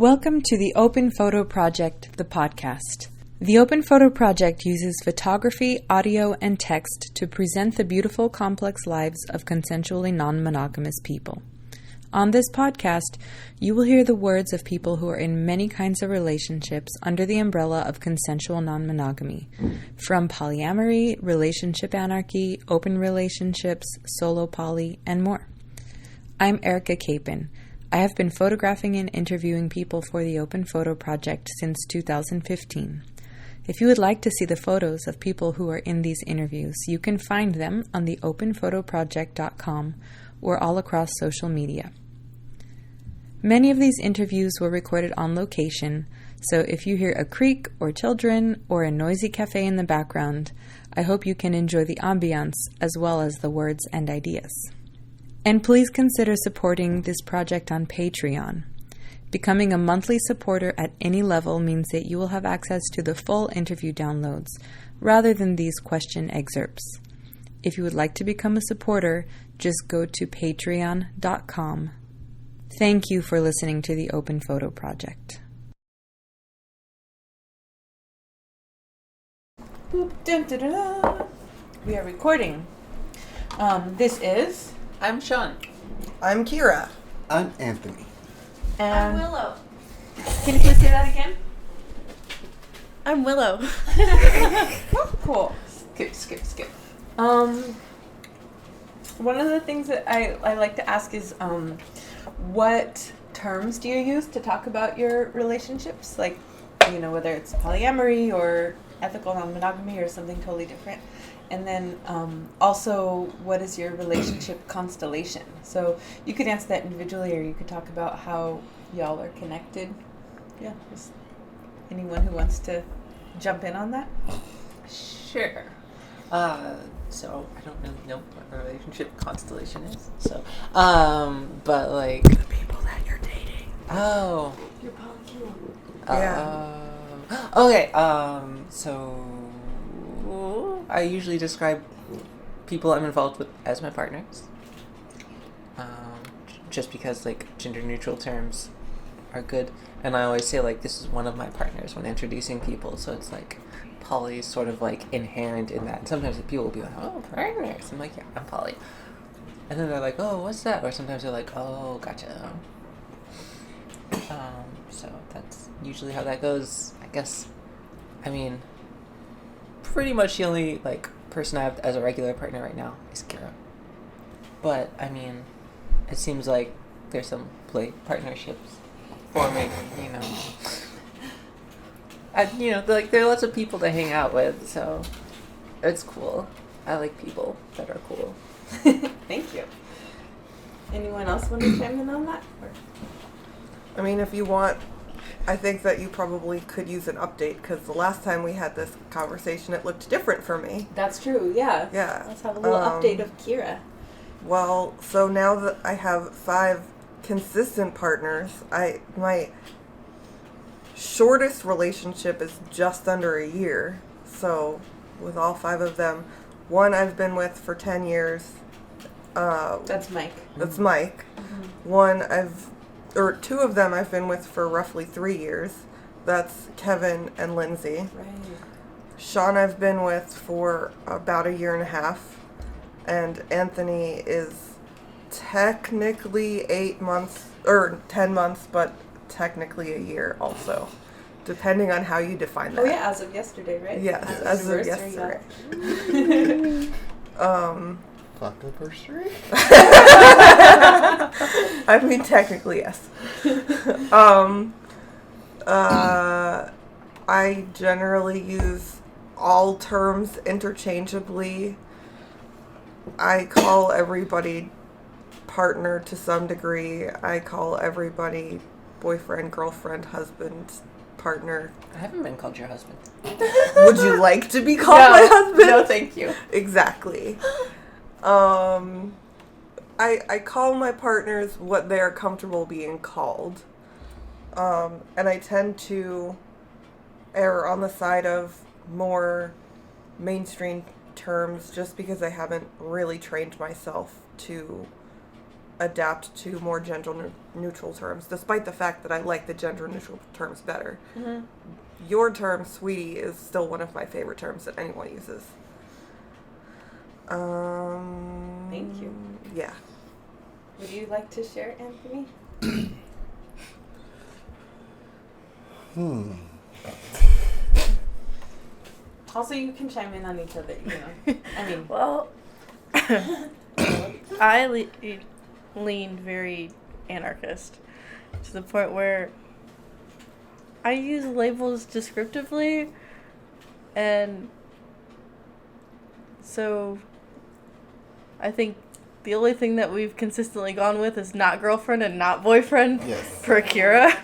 Welcome to the Open Photo Project, the podcast. The Open Photo Project uses photography, audio, and text to present the beautiful, complex lives of consensually non-monogamous people. On this podcast, you will hear the words of people who are in many kinds of relationships under the umbrella of consensual non-monogamy, from polyamory, relationship anarchy, open relationships, solo poly, and more. I'm Erica Capin. I have been photographing and interviewing people for the Open Photo Project since 2015. If you would like to see the photos of people who are in these interviews, you can find them on the openphotoproject.com or all across social media. Many of these interviews were recorded on location, so if you hear a creak or children or a noisy cafe in the background, I hope you can enjoy the ambiance as well as the words and ideas. And please consider supporting this project on Patreon. Becoming a monthly supporter at any level means that you will have access to the full interview downloads, rather than these question excerpts. If you would like to become a supporter, just go to patreon.com. Thank you for listening to the Open Photo Project. Boop, dun, dun, dun, dun. We are recording. I'm Sean. I'm Keira. I'm Anthony. And I'm Willow. can you please say that again? I'm Willow. Cool. Skip. One of the things that I like to ask is, what terms do you use to talk about your relationships? Like, whether it's polyamory or ethical non-monogamy or something totally different. And then also, what is your relationship constellation? So you could answer that individually, or you could talk about how y'all are connected. Yeah, just anyone who wants to jump in on that? Sure. So I don't really know what a relationship constellation is. So, but like The people that you're dating. oh, You're polyamorous. Yeah. Okay. So I usually describe people I'm involved with as my partners. Just because like gender neutral terms are good, and I always say like this is one of my partners when introducing people. So it's like poly is sort of like inherent in that. And sometimes people will be like, "Oh, partners." I'm like, "Yeah, I'm poly," and then they're like, "Oh, what's that?" Or sometimes they're like, "Oh, gotcha." So that's usually how that goes, I guess. I mean, pretty much the only like person I have as a regular partner right now is Keira. But I mean, it seems like there's some play partnerships forming. Like there are lots of people to hang out with, so it's cool. I like people that are cool. Thank you. Anyone else want to chime in on that? I mean, if you want, I think that you probably could use an update, because the last time we had this conversation, it looked different for me. That's true, yeah. Yeah. Let's have a little update of Keira. Well, so now that I have 5 consistent partners, my shortest relationship is just under a year. So with all 5 of them, one I've been with for 10 years. That's Mike. That's Mike. Mm-hmm. 2 of them I've been with for roughly 3 years. That's Kevin and Lindsay. Right. Sean I've been with for about a year and a half. And Anthony is technically 8 months, or 10 months, but technically a year also. Depending on how you define that. Oh yeah, as of yesterday, right? Yes, as of yesterday. Anniversary? I mean, technically, yes. I generally use all terms interchangeably. I call everybody partner to some degree. I call everybody boyfriend, girlfriend, husband, partner. I haven't been called your husband. Would you like to be called my husband? No, thank you. Exactly. I call my partners what they are comfortable being called. And I tend to err on the side of more mainstream terms just because I haven't really trained myself to adapt to more gender neutral terms, despite the fact that I like the gender neutral terms better. Mm-hmm. Your term, sweetie, is still one of my favorite terms that anyone uses. Thank you. Yeah. Would you like to share, Anthony? Also, you can chime in on each other, you know. I mean, Well, I lean very anarchist to the point where I use labels descriptively, and so I think the only thing that we've consistently gone with is not girlfriend and not boyfriend Yes. for Keira,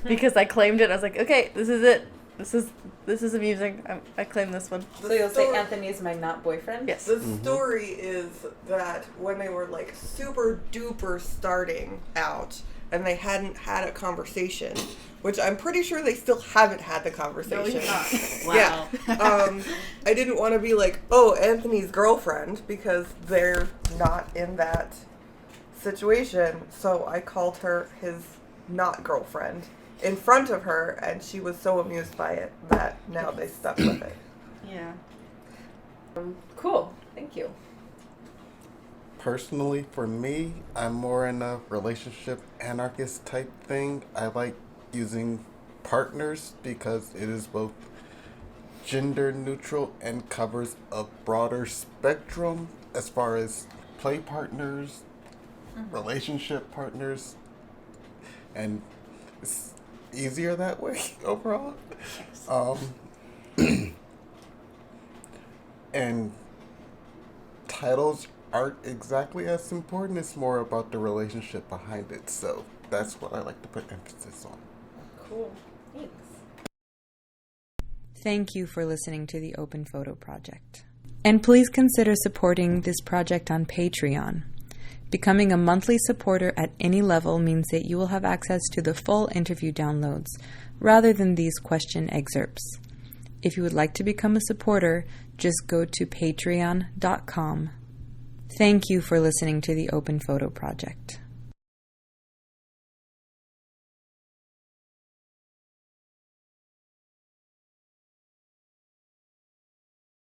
because I claimed it. I was like, okay, this is it. This is amusing. I claim this one. so you'll say Anthony is my not boyfriend? Yes. The story is that when they were like super duper starting out and they hadn't had a conversation, which I'm pretty sure they still haven't had the conversation. Wow. Yeah. I didn't want to be like, oh, Anthony's girlfriend, because they're not in that situation. So I called her his not girlfriend in front of her, and she was so amused by it that now they stuck with it. Yeah. Cool. Thank you. Personally, for me, I'm more in a relationship anarchist type thing. I like using partners because it is both gender neutral and covers a broader spectrum as far as play partners, relationship partners, and it's easier that way overall. And titles aren't exactly as important. It's more about the relationship behind it. So that's what I like to put emphasis on. Cool. Thanks. Thank you for listening to the Open Photo Project. And please consider supporting this project on Patreon. Becoming a monthly supporter at any level means that you will have access to the full interview downloads, rather than these question excerpts. If you would like to become a supporter, just go to patreon.com. Thank you for listening to the Open Photo Project.